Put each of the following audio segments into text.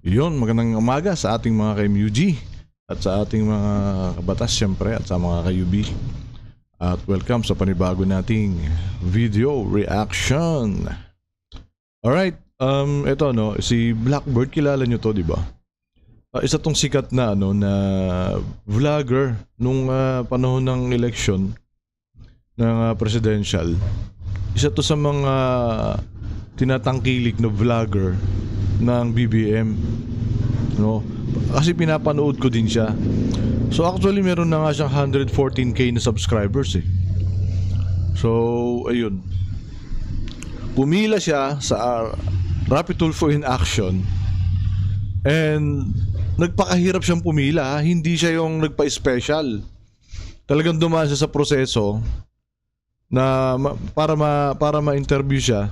Yun, magandang umaga sa ating mga ka-MUG at sa ating mga kabatas syempre at sa mga ka-UB. At welcome sa panibago nating video reaction. Alright, ito no, si Blackbird, kilala nyo to, di ba? Isa tong sikat na na vlogger nung panahon ng election ng presidential. Isa to sa mga tinatangkilik na vlogger ng BBM, no? Kasi pinapanood ko din siya. So actually meron na nga siyang 114k na subscribers eh. So ayun, pumila siya sa Rapid Tulfo in Action and nagpakahirap siyang pumila. Hindi siya yung nagpa-special, talagang dumaan siya sa proseso na para ma-interview siya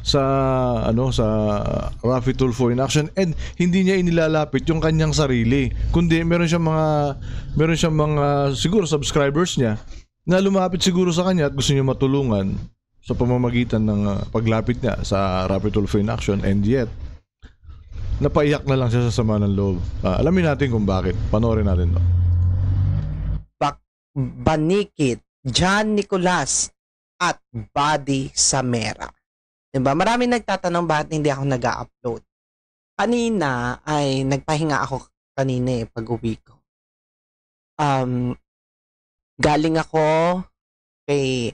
sa sa Rapid Tulfo in Action, and hindi niya inilalapit yung kanyang sarili, kundi meron siyang mga siguro subscribers niya na lumapit siguro sa kanya at gusto niya matulungan sa pamamagitan ng paglapit niya sa Rapid Tulfo in Action, and yet napaiyak na lang siya sa sama ng loob. Alamin natin kung bakit. Panoorin natin to. Banikit, John Nicolas at Buddy Samera. Diba? Maraming nagtatanong bakit hindi ako nag-upload. Kanina ay nagpahinga ako kanina pag-uwi ko. Galing ako kay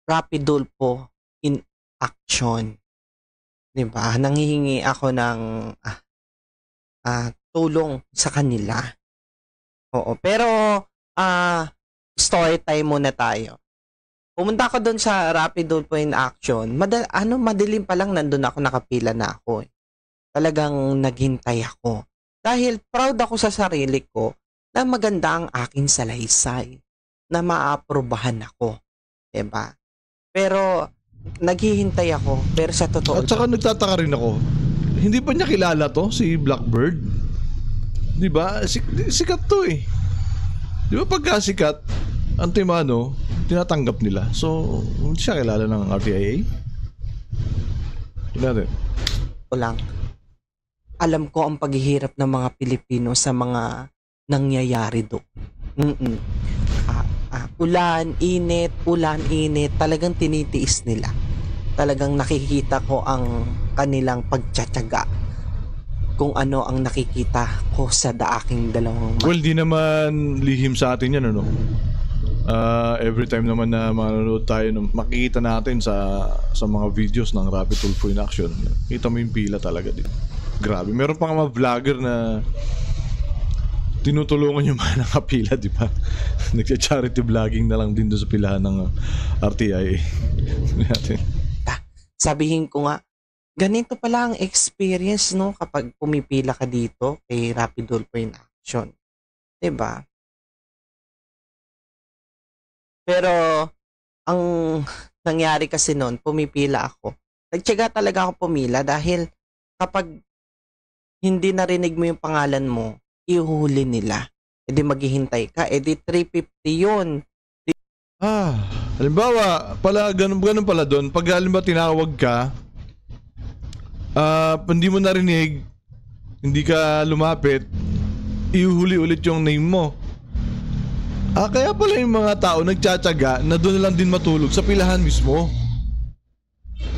Rapid Tulfo in Action. Diba? Nanghihingi ako ng tulong sa kanila. Oo, pero story time muna tayo. Pumunta ako doon sa Rapid Tulfo in Action. Madilim pa lang nandun ako, nakapila na ako. Talagang naghintay ako. Dahil proud ako sa sarili ko na maganda ang aking salaysay, na maaprubahan ako. Diba? Pero naghihintay ako. Pero sa totoo... At saka nagtataka rin ako, hindi pa niya kilala to, si Blackbird? Diba? Sikat to eh. Diba pagka sikat, antimano, tinatanggap nila. So, hindi siya kilala ng RTIA? Tignan natin. lang. Alam ko ang paghihirap ng mga Pilipino sa mga nangyayari doon. Ulan, init, talagang tinitiis nila. Talagang nakikita ko ang kanilang pagtsatsaga kung ano ang nakikita ko sa aking dalawang mata. Well, di naman lihim sa atin yan, ano? Every time naman na manonood tayo, makikita natin sa mga videos ng Rapid Tulfo in Action, kita mo yung pila talaga din. Grabe, meron pa mga vlogger na tinutulungan yung mga nakapila, di ba? Nagsa-charity vlogging na lang din doon sa pilahan ng RTIA. Sabihin ko nga, ganito pala ang experience, no, kapag pumipila ka dito kay Rapid Tulfo in Action. Diba? Pero ang nangyari kasi noon, pumipila ako. Nagtiyaga talaga ako pumila dahil kapag hindi narinig mo yung pangalan mo, ihuhuli nila. E di maghihintay ka, e di 350 yun. Halimbawa, ganun pala doon. Pag halimbawa tinawag ka, hindi mo narinig, hindi ka lumapit, ihuhuli ulit yung name mo. Kaya pala yung mga tao nagtsatsaga na doon na lang din matulog sa pilahan mismo.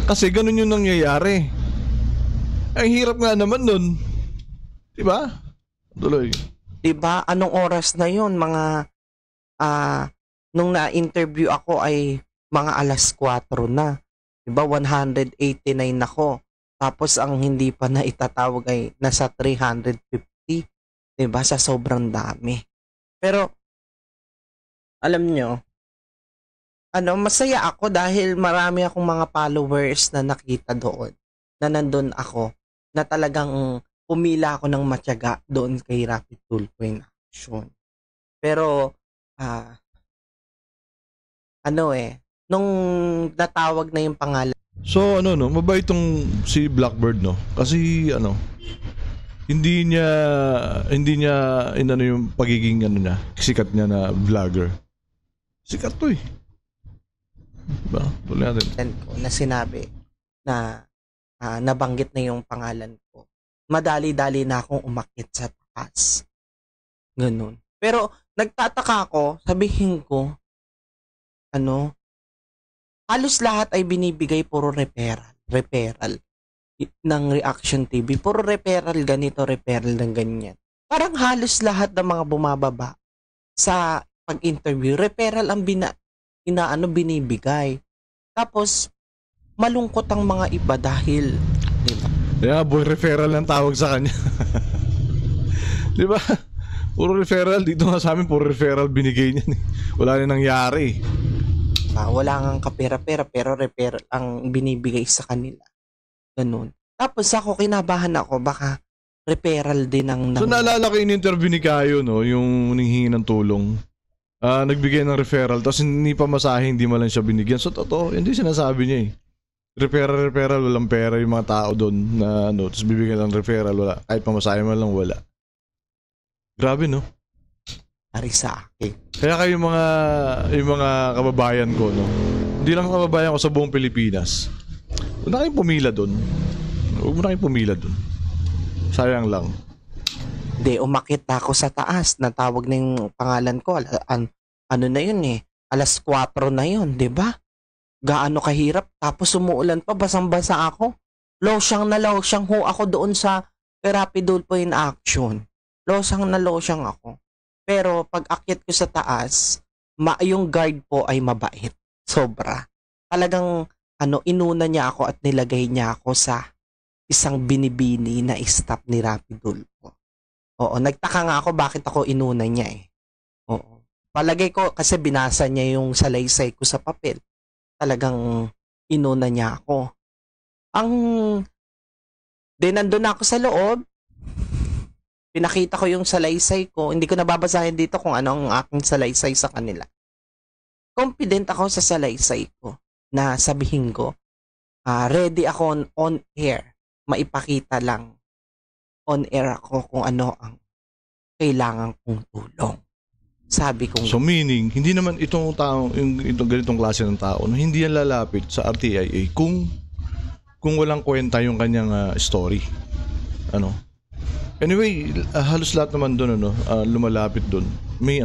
Kasi ganun yung nangyayari. Ang hirap nga naman nun. Diba? Tuloy. Diba? Anong oras na yun? Mga, nung na-interview ako ay mga alas 4 na. Diba? 189 ako. Tapos ang hindi pa na itatawag ay nasa 350. Diba? Sa sobrang dami. Pero, alam nyo, masaya ako dahil marami akong mga followers na nakita doon, na nandun ako, na talagang pumila ako ng matyaga doon kay Rapid Tulfo in Action. Pero, nung natawag na yung pangalan. So, mabait tong si Blackbird, no? Kasi, hindi niya yung pagiging niya, sikat niya na vlogger. Sikat to eh. Diba? Tuloy natin. Na sinabi na nabanggit na yung pangalan ko. madali-dali na akong umakyat sa taas. Ganun. Pero nagtataka ako, sabihin ko, halos lahat ay binibigay puro referral ng Reaction TV. Puro referral ganito, referral ng ganyan. Parang halos lahat ng mga bumababa sa pag-interview, referral ang binibigay. Tapos, malungkot ang mga iba dahil, di ba? Yeah, boy, referral ang tawag sa kanya. Di ba? Puro referral. Dito nga sa amin, puro referral binigay niya. Wala na nangyari. Wala ngang kapera-pera pero referral ang binibigay sa kanila. Ganun. Tapos ako, kinabahan ako, baka referral din ang... So naalala ko yung interview ni Kayo, no? Yung nanghihingi ng tulong. Nagbigay ng referral, tapos hindi pa masahe, hindi mo lang siya binigyan. So totoo, hindi sinasabi niya eh. Referral, walang pera yung mga tao doon na tapos bibigyan ng referral, wala. Kahit pamasahe mo lang, wala. Grabe, no? Ari sa akin. Kaya kayo yung mga kababayan ko, no? Hindi lang kababayan ko sa buong Pilipinas. Huwag na kayong pumila doon. Sayang lang. Hindi, umakit ako sa taas. Natawag na yung pangalan ko. Ano na yun eh. 4:00 na yun, di ba? Gaano kahirap. Tapos umuulan pa, basang-basa ako. Losyang ho ako doon sa Rapid po in action. Losyang ako. Pero pag akyat ko sa taas, yung guard po ay mabait. Sobra. Talagang inuna niya ako at nilagay niya ako sa isang binibini na stop ni Rapidol po. Oo, nagtaka nga ako bakit ako inuna niya eh. Oo. Palagay ko kasi binasa niya yung salaysay ko sa papel. Talagang inuna niya ako. Nandun ako sa loob. Pinakita ko yung salaysay ko. Hindi ko nababasahin dito kung ano ang aking salaysay sa kanila. Confident ako sa salaysay ko na sabihin ko, ready ako on air. Maipakita lang on air ako kung ano ang kailangan kong tulong. Sabi ko. So meaning, hindi naman itong ganitong klase ng tao, hindi yan lalapit sa RTIA kung walang kwenta yung kanyang story. Anyway, halos lahat naman doon lumalapit doon. May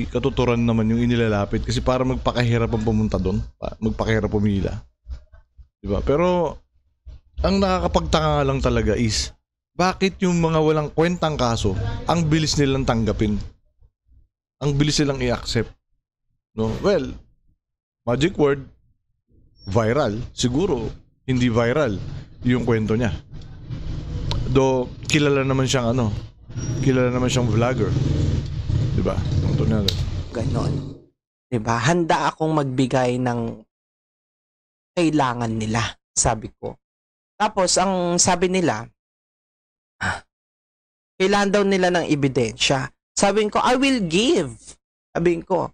katuturan naman yung inilalapit kasi para magpakahirap ang pumunta doon, magpakahirap pumila. Diba? Pero ang nakakapagtaka nga lang talaga is bakit yung mga walang kwentang kaso ang bilis nilang tanggapin? Ang bilis nilang i-accept. No? Well, magic word, viral. Siguro hindi viral yung kwento niya. Do kilala naman siyang vlogger. 'Di ba? Ganon. 'Di ba? Handa akong magbigay ng kailangan nila, sabi ko. Tapos ang sabi nila, kailangan daw nila ng ebidensya. Sabi ko, I will give. Sabi ko,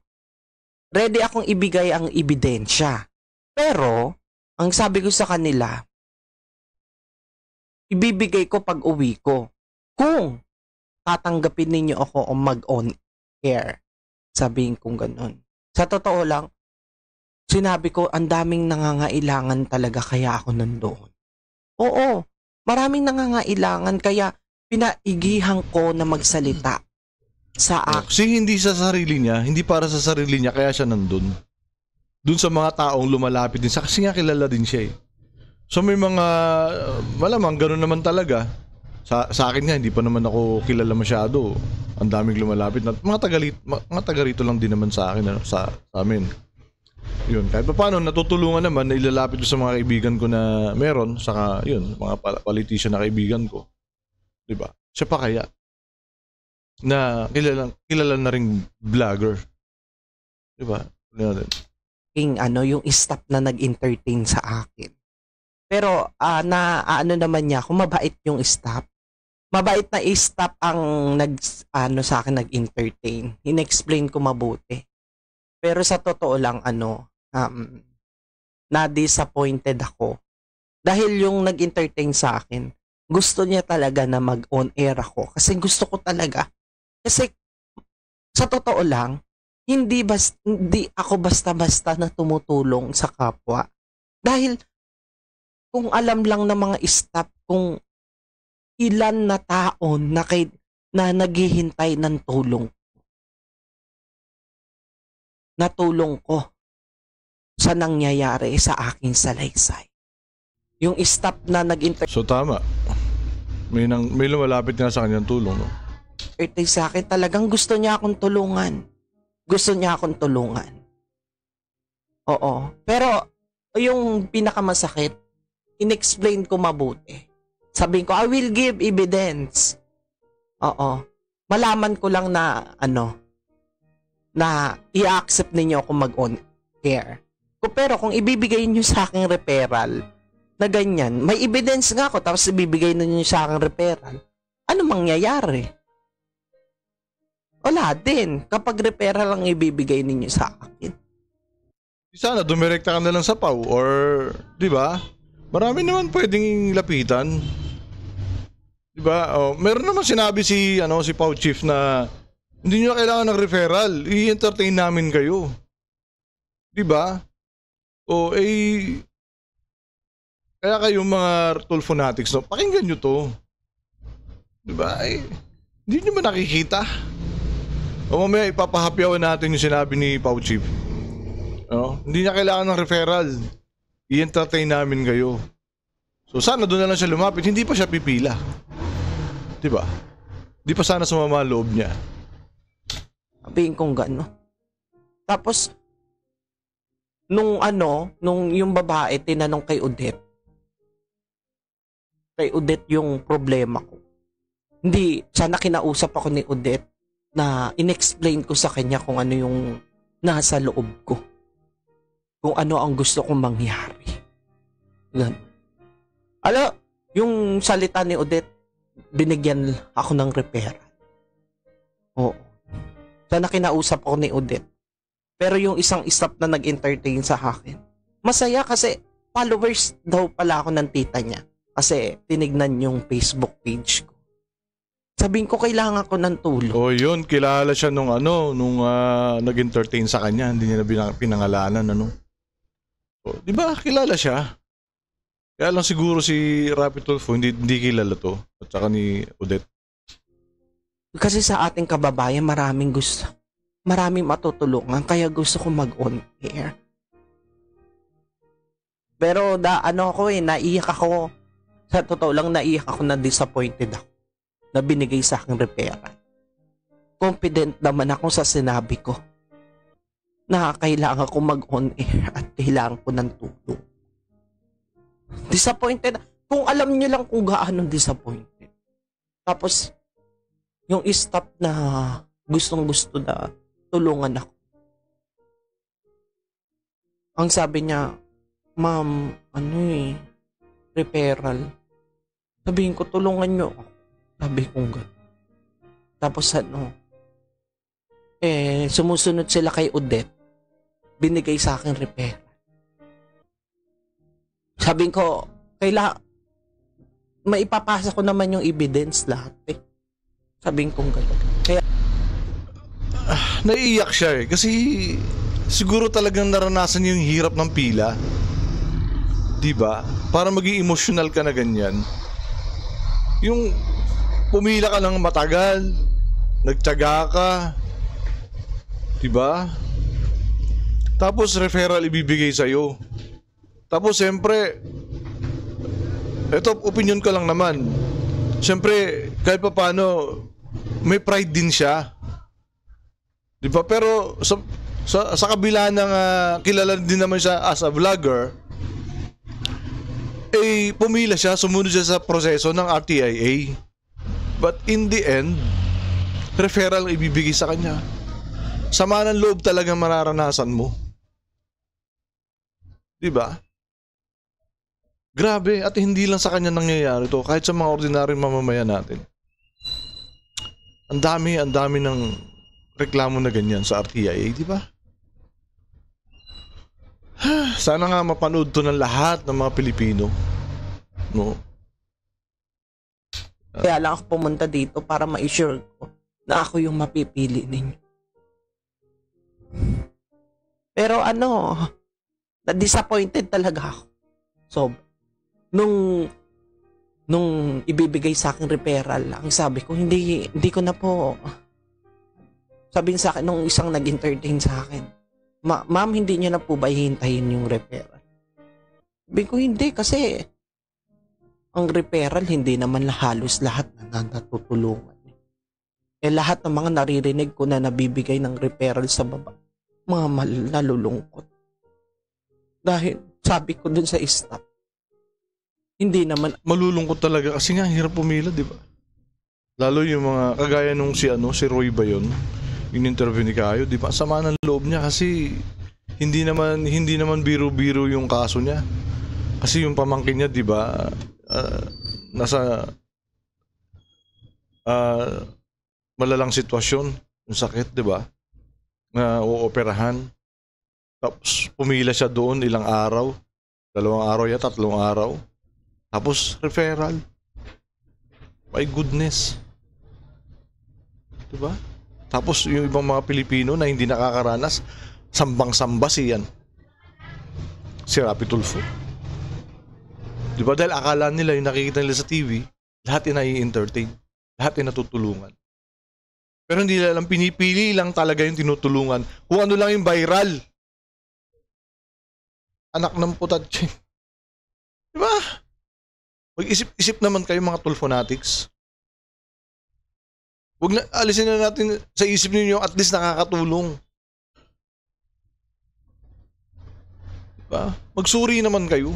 ready akong ibigay ang ebidensya. Pero ang sabi ko sa kanila, ibibigay ko pag uwi ko. Kung tatanggapin ninyo ako o mag-on air. Sabihin kong ganun. Sa totoo lang, sinabi ko, ang daming nangangailangan talaga kaya ako nandoon. Oo, maraming nangangailangan kaya pinaigihan ko na magsalita sa akin. Kasi hindi sa sarili niya, hindi para sa sarili niya kaya siya nandun. Dun sa mga taong lumalapit din. Kasi nga kilala din siya eh. So may mga, malamang ganun naman talaga. Sa akin nga, hindi pa naman ako kilala masyado. Ang daming lumalapit. Mga taga rito lang din naman sa akin, sa amin. Yun, kahit pa paano, natutulungan naman na ilalapit ko sa mga kaibigan ko na meron. Saka yun, mga politician na kaibigan ko. Diba? Siya pa kaya na kilala na ring vlogger. Diba? Yung staff na nag-entertain sa akin. Pero naman niya, kung mabait yung staff, mabait na staff ang sa akin nag-entertain. In-explain ko mabuti. Pero sa totoo lang na-disappointed ako. Dahil yung nag-entertain sa akin, gusto niya talaga na mag-on air ako. Kasi gusto ko talaga. Kasi sa totoo lang, hindi ako basta-basta na tumutulong sa kapwa. Dahil kung alam lang ng mga staff kung ilan na taon na naghihintay ng tulong ko sa nangyayari sa aking salaysay. Yung staff na So tama. May lumalapit nga sa kanyang tulong, no? sa akin, talagang gusto niya akong tulungan. Gusto niya akong tulungan. Oo. Pero yung pinakamasakit, inexplain ko mabuti. Sabihin ko, I will give evidence. Oo. Malaman ko lang na na i-accept ninyo ako mag-on air. Pero kung ibibigay niyo sa akin referral na ganyan, may evidence nga ako tapos ibibigay niyo sa akin referral, ano mangyayari? Wala din kapag referral ang ibibigay ninyo sa akin. Sana dumirekta ka na lang sa PAW or, di ba? Marami naman pwedeng lapitan. Di ba? Meron naman sinabi si PAW chief na hindi nyo na kailangan ng referral, i-entertain namin kayo. Di ba? Kaya kayong mga Tulfo fanatics, no, pakinggan nyo to. Di ba? Hindi nyo ba nakikita? O mamaya ipapahapyawan natin yung sinabi ni PAW chief. Hindi niya kailangan ng referral. I-entertain namin kayo. So sana doon na lang siya lumapit. Hindi pa siya pipila. Diba? Hindi pa sana sumama loob niya. Sabihin kong gano'n. Tapos, nung yung babae tinanong kay Odette. Kay Odette yung problema ko. Hindi, sana kinausap ako ni Odette na inexplain ko sa kanya kung ano yung nasa loob ko. Kung ano ang gusto kong mangyari. Ganun. Yung salita ni Odette, binigyan ako ng referral. Oo. Sana kinausap ako ni Odette. Pero yung isang staff na nag-entertain sa akin, masaya kasi followers daw pala ako ng tita niya. Kasi tinignan yung Facebook page ko. Sabihin ko, kailangan ko ng tulong. Yun, kilala siya nung nag-entertain sa kanya. Hindi niya na pinangalanan, di ba, kilala siya. Kaya lang siguro si Rapi Tulfo hindi kilala to. At saka ni Odette. Kasi sa ating kababayan, maraming matutulungan. Kaya gusto ko mag-on air. Pero naiyak ako. Sa totoo lang, naiyak ako na disappointed ako na binigay sa aking referral. Confident naman ako sa sinabi ko na kailangan ko mag-on air at kailangan ko ng tulong. Disappointed. Kung alam niyo lang kung gaano disappointed. Tapos, yung staff na gustong-gusto na tulungan ako. Ang sabi niya, ma'am, referral. Sabihin ko, tulungan niyo ako. Sabi ko gano'n. Tapos sumusunod sila kay Odette. Binigay sa akin referral. Sabi ko, maipapasa ko naman yung evidence lahat Sabi ko gano'n. Kaya naiiyak siya kasi siguro talagang naranasan niya yung hirap ng pila. Diba? Para maging emotional ka na ganyan. Yung pumila ka ng matagal, nagtiyaga ka, diba? Tapos referral ibibigay sa'yo. Tapos siyempre, eto opinion ko lang naman. Siyempre, kahit pa paano, may pride din siya. Diba? Pero sa kabila ng kilala din naman siya as a vlogger, pumila siya, sumunod siya sa proseso ng RTIA. But in the end, referral ibibigay sa kanya. Sama ng loob talaga mararanasan mo. Diba? Grabe, at hindi lang sa kanya nangyayari to, kahit sa mga ordinaryong mamamayan natin. Ang dami ng reklamo na ganyan sa RTIA, di ba? Sana nga mapanood to ng lahat ng mga Pilipino. No? Kaya lang ako pumunta dito para ma-assure ko na ako yung mapipili ninyo. Pero na-disappointed talaga ako. So, Nung ibibigay sa akin referral, ang sabi ko, hindi ko na po. Sabi sa akin nung isang nag-entertain sa akin, ma'am, hindi niyo na po ba hihintayin yung referral? Sabi ko, hindi, kasi ang referral, hindi naman halos lahat na natutulungan. Lahat ng mga naririnig ko na nabibigay ng referral sa baba, mga nalulungkot. Dahil sabi ko dun sa staff, hindi naman. Malulungkot talaga kasi nga hirap pumila, di ba? Lalo yung mga kagaya nung si Roy ba yun? Yung interview ni Kayo, di ba? Sama ng loob niya kasi hindi naman biro-biro yung kaso niya. Kasi yung pamangkin niya, di ba? Nasa malalang sitwasyon, yung sakit, di ba? Na uoperahan. Tapos pumila siya doon ilang araw. 2 araw ya, 3 araw. Tapos referral. My goodness. Diba? Tapos yung ibang mga Pilipino na hindi nakakaranas, sambang-samba siyan. Si Rapi Tulfo. Diba? Dahil akala nila yung nakikita nila sa TV, lahat yung nai-entertain. Lahat yung natutulungan. Pero hindi nila alam, pinipili lang talaga yung tinutulungan. Kung ano lang yung viral. Anak ng putatse. Diba? Mag-isip-isip naman kayo mga Tulfonatics. Huwag na, alisin na natin sa isip niyo at least nakakatulong. Diba? Magsuri naman kayo.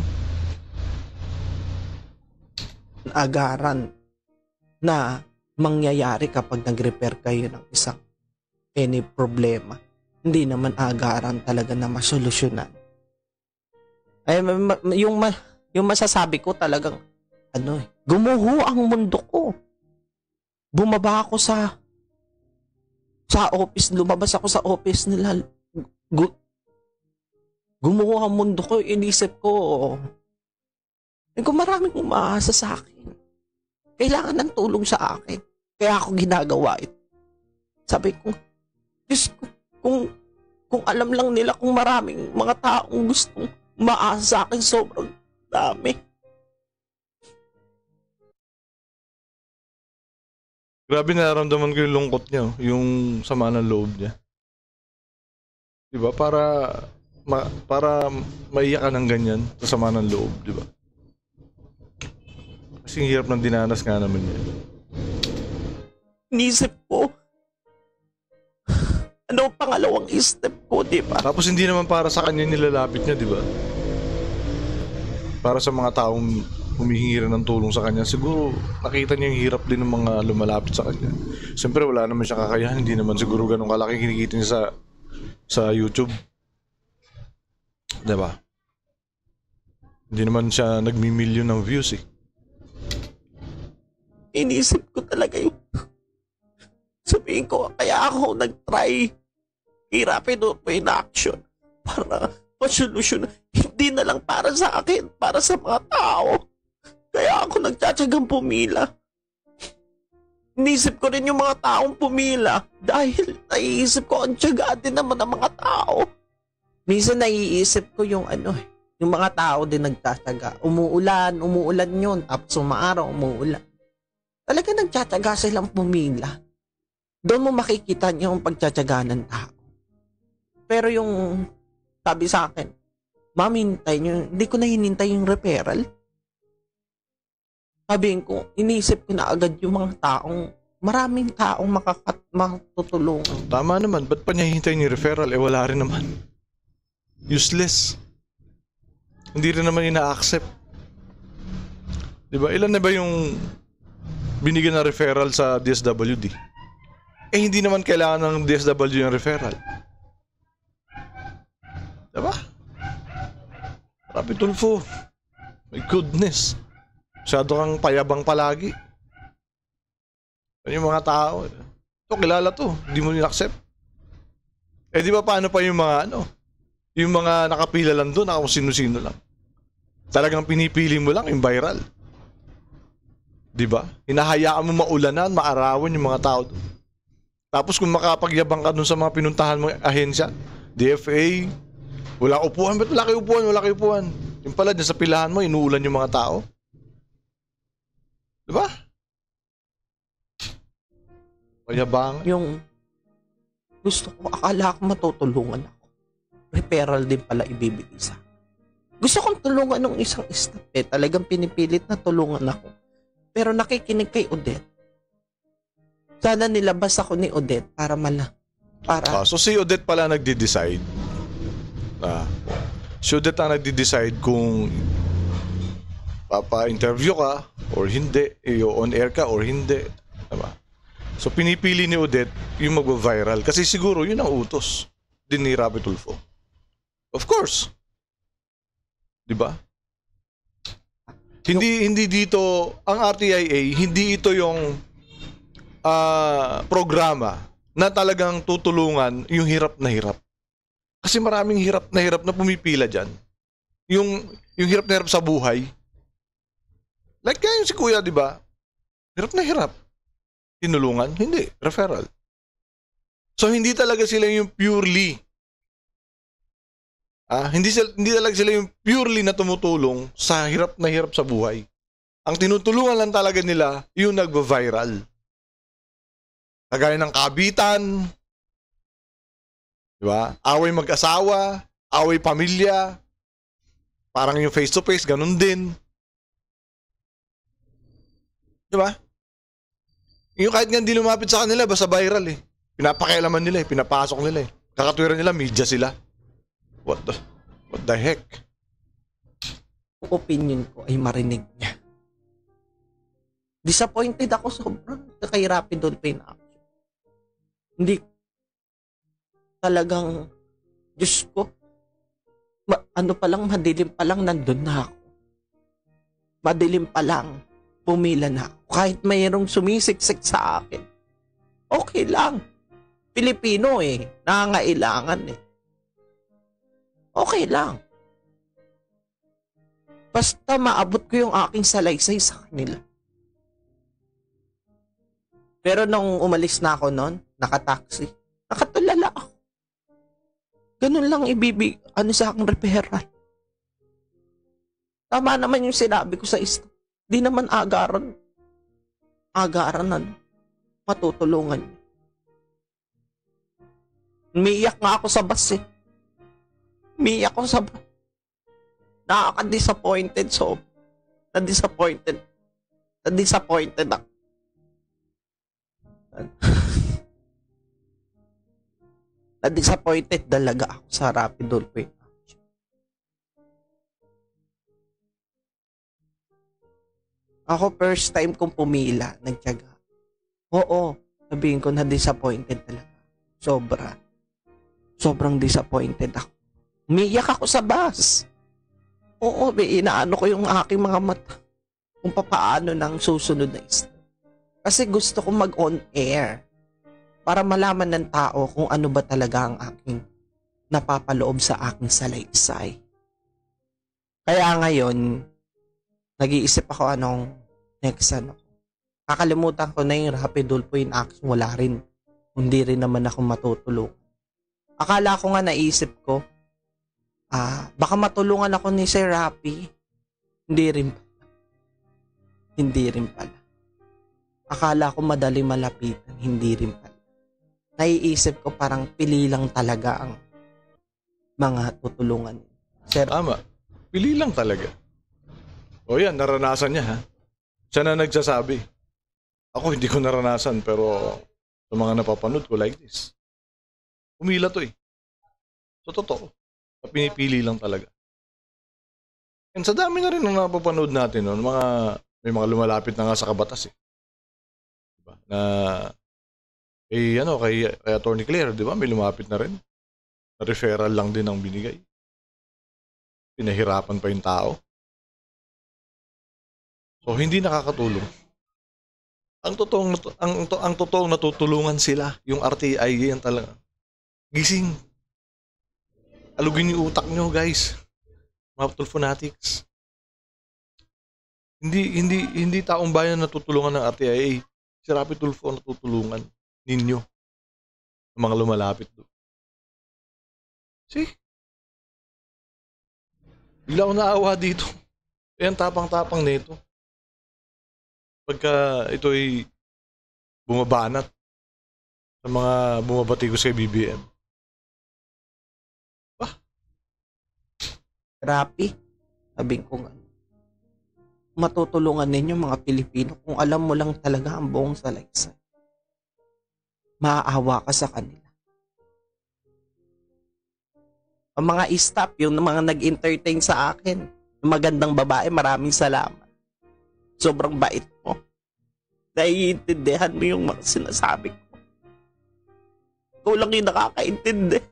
Agaran na mangyayari kapag nag-repair kayo ng isang any problema. Hindi naman agaran talaga na masolusyonan. Ay, yung masasabi ko talagang gumuho ang mundo ko. Bumaba ako sa office, lumabas ako sa office nila. Gumuho ang mundo ko, inisip ko. Kung maraming umaasa sa akin, kailangan ng tulong sa akin. Kaya ako ginagawa ito. Sabi ko, Diyos ko, kung alam lang nila kung maraming mga taong gustong umaasa sa akin, sobrang dami. Grabe, nararamdaman ko yung lungkot niya, yung sama ng loob niya. Diba? Para maiyak ka ng ganyan sa sama ng loob, diba? Kasi ang hirap ng dinanas nga naman niya. Inisip ko, ano ang pangalawang step ko, diba? Tapos hindi naman para sa kanya nilalapit niya, diba? Para sa mga taong humihingi rin ng tulong sa kanya. Siguro nakita niya yung hirap din ng mga lumalapit sa kanya. Siyempre wala naman siya kakayahan. Hindi naman siguro ganun kalaki kinikita niya sa YouTube. Diba? Hindi naman siya nagmi-million ng views eh. Inisip ko talaga yung sabihin ko, kaya ako nag-try hirapin po in action para masolusyon. Hindi na lang para sa akin, para sa mga tao. Kaya ako nagtsatsagang pumila. Inisip ko rin yung mga taong pumila dahil naiisip ko ang tiyaga din naman ng mga tao. Minsan naiisip ko yung yung mga tao din nagtsatsaga. Umuulan yun. Tapos umaaraw, umuulan. Talaga nagtsatsaga silang pumila. Doon mo makikita yung pagtsatsaga ng tao. Pero yung sabi sa akin, ma'am, hintay nyo. Hindi ko na hinintay yung referral. Sabihin ko, inisip ko na agad yung mga maraming taong matutulungan. Tama naman, ba't pa niya hihintayin yung referral? Wala rin naman. Useless. Hindi rin naman ina-accept. Diba? Ilan na ba yung binigyan na referral sa DSWD? Hindi naman kailangan ng DSWD yung referral. Diba? Rapi Tulfo. My goodness. Masyado kang payabang palagi. Yung mga tao, ito kilala to, hindi mo rin-accept. Di ba paano pa yung mga yung mga nakapila lang doon, kung sino-sino lang. Talagang pinipili mo lang yung viral. Di ba? Hinahayaan mo maulanan, maarawan yung mga tao doon. Tapos kung makapagyabang ka doon sa mga pinuntahan mong ahensya, DFA, wala upuan, ba't wala kayo upuan? Yung pala dyan sa pilahan mo, inuulan yung mga tao. Diba? Mayabang. Yung gusto ko, akala ko matutulungan ako. Referral din pala ibibigay sa akin. Gusto kong tulungan ng isang staff talagang pinipilit na tulungan ako. Pero nakikinig kay Odette. Sana nilabas ako ni Odette para So si Odette pala nagde-decide. Si Odette ang nagde-decide kung papa-interview ka or hindi, on air ka or hindi. Diba? So pinipili ni Odette yung mag-viral kasi siguro yun ang utos din ni Rapi Tulfo. Of course. 'Di ba? Hindi dito ang RTIA, hindi ito yung programa na talagang tutulungan yung hirap na hirap. Kasi maraming hirap na pumipila diyan. Yung hirap na hirap sa buhay. Like kaya si Kuya, 'di ba? Hirap na hirap. Tinulungan? Hindi, referral. So hindi talaga sila yung purely hindi talaga sila yung purely na tumutulong sa hirap na hirap sa buhay. Ang tinutulungan lang talaga nila yung nagva-viral. Kagaya ng kabitan, di ba? Away mag-asawa, away pamilya, parang yung face-to-face, ganun din. Di ba? Yung kahit nga hindi lumapit sa kanila, basta viral eh. Pinapakialaman nila eh, pinapasok nila eh. Kakatwiran nila, media sila. What the heck? Opinion ko ay marinig niya. Disappointed ako sobrang kay Rapid Dolphy in Action. Hindi talagang, Diyos ko, madilim pa lang nandun na ako. Madilim pa lang, pumila na ako. Kahit mayroong sumisiksik sa akin, okay lang. Pilipino eh, nangangailangan eh. Okay lang. Basta maabot ko yung aking salaysay sa kanila. Pero nung umalis na ako noon, nakataxi, nakatulala ako. Ganun lang sa aking referral. Tama naman yung sinabi ko sa staff. Di naman agaran matutulungan. Umiiyak nga ako sa bus eh. Umiiyak ako sa bus. Nakaka-disappointed so. Na-disappointed ako. Na-disappointed talaga ako sa Rapid Dolphy. Ako first time kong pumila, nagtiyaga. Oo, sabihin ko na-disappointed talaga. Sobrang disappointed ako. Umiiyak ako sa bus. Oo, inaano ko yung aking mga mata kung papaano ng susunod na step. Kasi gusto ko mag-on air para malaman ng tao kung ano ba talaga ang aking napapaloob sa aking salaysay. Kaya ngayon, nag-iisip ako anong next ano. Kakalimutan ko na yung Rapid Dolphy in Action. Wala rin. Hindi rin naman ako matutulong. Akala ko nga naisip ko, baka matulungan ako ni Sir Rapi. Hindi rin pala. Akala ko madali malapitan. Hindi rin pala. Naiisip ko parang pili lang talaga ang mga tutulungan. Sir, tama. Pili lang talaga. O yan, naranasan niya ha. Siya na nagsasabi. Ako hindi ko naranasan pero sa mga napapanood ko like this. Pumila to eh. So totoo. Pinipili lang talaga. And sa dami na rin ang napapanood natin no, may mga lumalapit na nga sa kabatas eh. Diba? Na kay Attorney Claire, di ba? May lumapit na rin. Referral lang din ang binigay. Pinahirapan pa yung tao. So hindi nakakatulong. Ang totoong natutulungan sila, yung RTI yan talaga. Gising. Alugin yung utak nyo, guys. Mga Tulfonatics. Hindi taong bayan natutulungan ng RTI. Si Rapid Tulfo natutulungan ninyo. Ng mga lumalapit doon. See? Bigla ako naawa dito. Ayan, tapang-tapang nito. Pagka ito ay bumabanat sa mga bumabati ko sa BBM. Rapi, sabi ko nga, matutulungan ninyo mga Pilipino kung alam mo lang talaga ang buong salaysay. Maaawa ka sa kanila. Ang mga staff, yung mga nag-entertain sa akin, yung magandang babae, maraming salamat. Sobrang bait mo. Naiintindihan mo yung mga sinasabi ko. Ikaw lang yung nakakaintindi.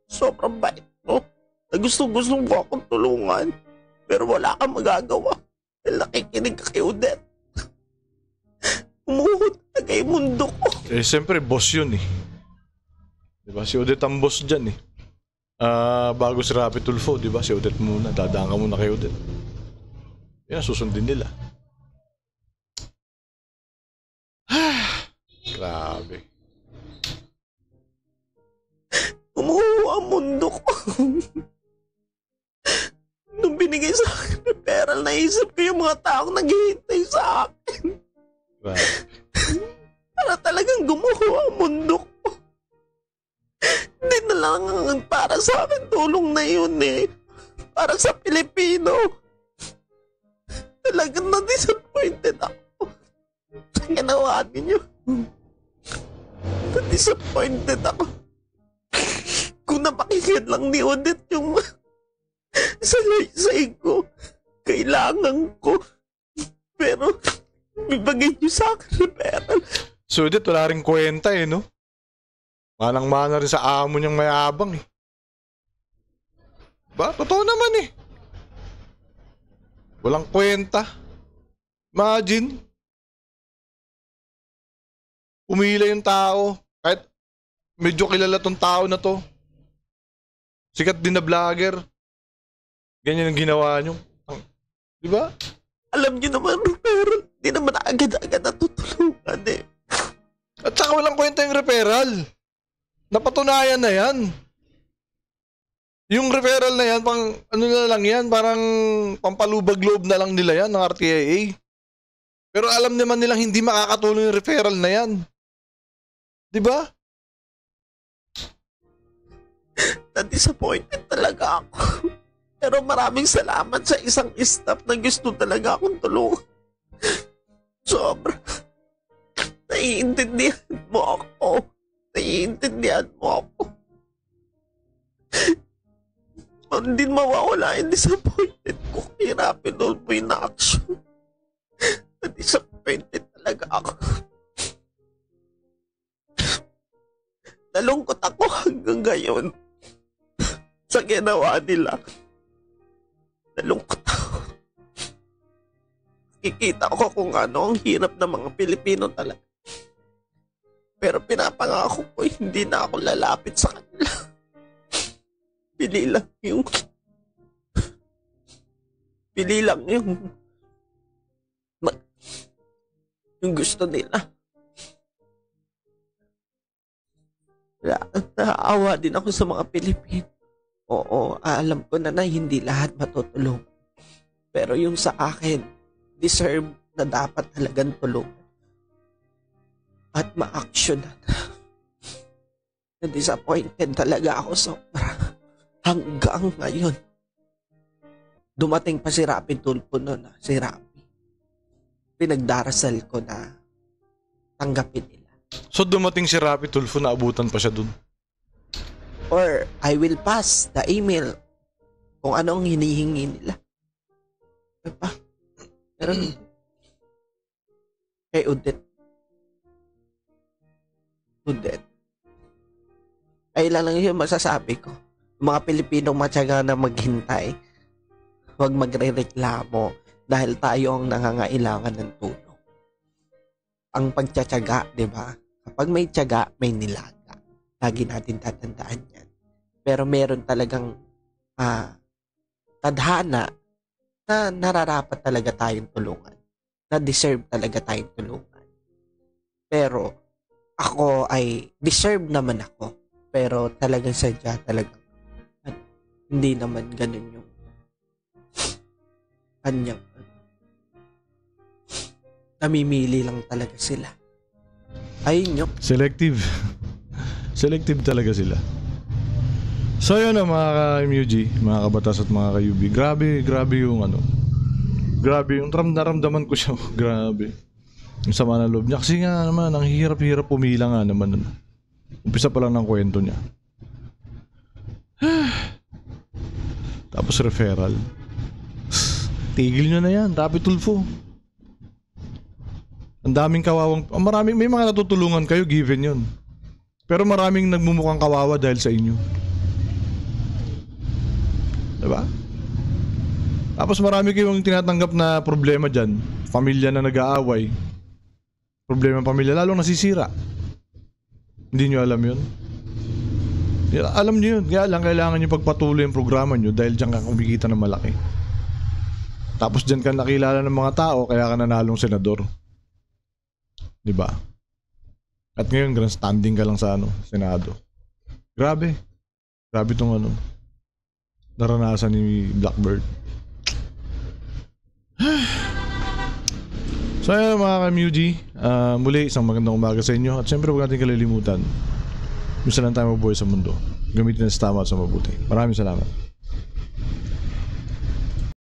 Sobrang bait mo. Na gusto mo akong tulungan, pero wala kang magagawa. Dahil nakikinig ka kay Odette. Umuhod talaga yung mundo ko. Eh, siyempre, boss yun eh. Diba? Si Odette ang boss dyan eh. Bago si Rapi Tulfo, diba? Si Odette muna. Dadaan ka muna kay Odette. Yan, susundin nila. Grabe. Umuho ang mundo ko. Nung binigay sa akin ng pera, naisip ko yung mga taong naghihintay sa akin. Grabe. Para talagang gumuho ang mundo ko. Hindi na lang para sa akin tulong na yun eh. Para sa Pilipino. Talagang na-disappointed ako sa ginawa ninyo. Na-disappointed ako. Kung napakinggan lang ni Odette yung salaysay ko, kailangan ko. Pero, bibagay niyo sa akin na pera. So, Odette, wala rin kwenta eh, no? Manang-mana rin sa amo niyang mayabang eh. Ba? Totoo naman eh. Walang kwenta. Imagine. Umila yung tao. Kahit medyo kilala tong tao na to. Sikat din na vlogger. Ganyan ang ginawa nyo. Di ba? Alam niyo naman, pero di naman agad-agad natutulungan eh. At saka walang kwenta yung referral. Napatunayan na yan. Yung referral na yan, pang ano na lang yan, parang pampalubag loob na lang nila yan ng RTIA. Pero alam naman nilang hindi makakatulong yung referral na yan. Di ba? Na-disappointed talaga ako. Pero maraming salamat sa isang staff na gusto talaga akong tulungan. Sobra. Naiintindihan mo ako. Naiintindihan mo ako. Hindi mawawala yung disappointed ko. Hirapin all mo yung action. Na-disappointed talaga ako. Nalungkot ako hanggang ngayon sa ginawa nila. Nalungkot ako. Kikita ko kung ano ang hirap ng mga Pilipino talaga. Pero pinapangako ko, hindi na ako lalapit sa kanila. Pili lang yung gusto nila. Naaawa din ako sa mga Pilipino. Oo, alam ko na hindi lahat matutulong. Pero yung sa akin, deserve na dapat talagang tulungan. At ma-actionan. Na-disappointed talaga ako sobra. Hanggang ngayon. Dumating pa si Rapi Tulfo noon. Si Rapi. Pinagdarasal ko na tanggapin nila. So dumating si Rapi Tulfo, naabutan pa siya dun. Or I will pass the email kung ano ang hinihingi nila. Diba? Pero kay Odette. Ay lang yung masasabi ko. Mga Pilipinong matyaga na maghintay. Huwag magre-reklamo dahil tayo ang nangangailangan ng tulong. Ang pagtsatsaga, di ba? Kapag may tiyaga, may nilaga. Lagi natin tatandaan yan. Pero meron talagang tadhana na nararapat talaga tayong tulungan. Na deserve talaga tayong tulungan. Pero ako ay deserve naman ako. Pero talagang sadya talaga. At hindi naman ganun yung kanyang namimili lang talaga sila. Ayun yun. Selective. Selective talaga sila. So yun na mga ka-MUG, mga kabatas at mga ka-UB. Grabe yung ano. Grabe yung naramdaman ko siya. Grabe. Yung sama ng loob niya. Kasi nga naman, ang hirap-hirap pumila nga naman. Umpisa pa lang ng kwento niya. Tapos referral. Tigil nyo na yan, Rapi Tulfo. Ang daming kawawang, may mga natutulungan kayo, given yun. Pero maraming nagmumukhang kawawa dahil sa inyo. Diba? Tapos marami kayong tinatanggap na problema dyan. Pamilya na nag-aaway. Problema ng pamilya, lalong nasisira. Hindi nyo alam yun? Alam nyo yun, kaya lang kailangan nyo pagpatuloy ang programa nyo dahil dyan ka kumikita ng malaki. Tapos dyan ka nakilala ng mga tao, kaya ka nanalong senador. Diba? At ngayon, grandstanding ka lang sa Senado. Grabe. Grabe tong naranasan ni Blackbird. So ayun mga ka-MUG, muli isang magandang umaga sa inyo. At syempre huwag natin kalilimutan, gusto lang tayo mabuhay sa mundo. Gamitin na sa tama at sa mabuti. Maraming salamat.